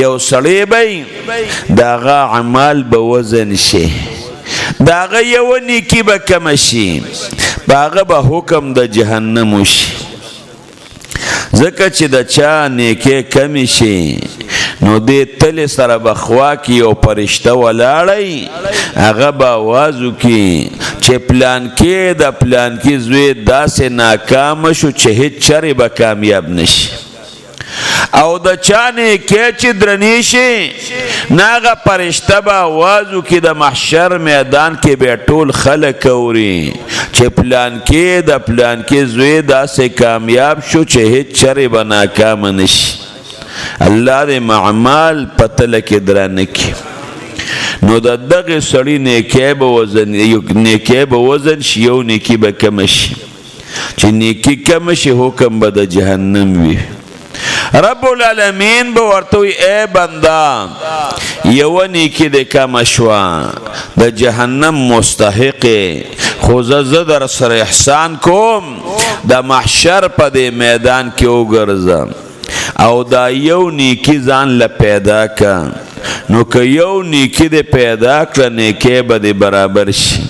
یو سړی به داغه عمل به وزن شي داغه یو نیکی به کم شي باغه به حکم د جهنم وشي ځکه چې د چا نیکی کم شي نو دې تل سره بخوا کې یو فرشته ولاړی هغه به آواز وکړي چې پلان کې د پلان کې زوی داسې ناکام شو چې هیڅ چرې به کامیاب نشي او د چا نیکی چې درنې شي نه هغه فرشته به آواز وکړي د محشر میدان کې به ټول خلک اوري چې پلان کې د پلان کې زوی داسې کامیاب شو چې هیڅ چرې به ناکام نشي الله دې معمال پتل کې درانه کې نو د دغه سړی نیکی به وزن شي یو نیکی به کم شي چې نیکی کم شي حکم به د جهنم وي رب العالمین به ورته وي ای بنده یو نیکی د کم شوه د جهنم مستحق خو زه در سره احسان کوم د محشر په دې میدان کې وګرځم او دا یو نیکی ځان له پیدا که نو که یو نیکی دې پیدا کړه نیکی به دې برابر شي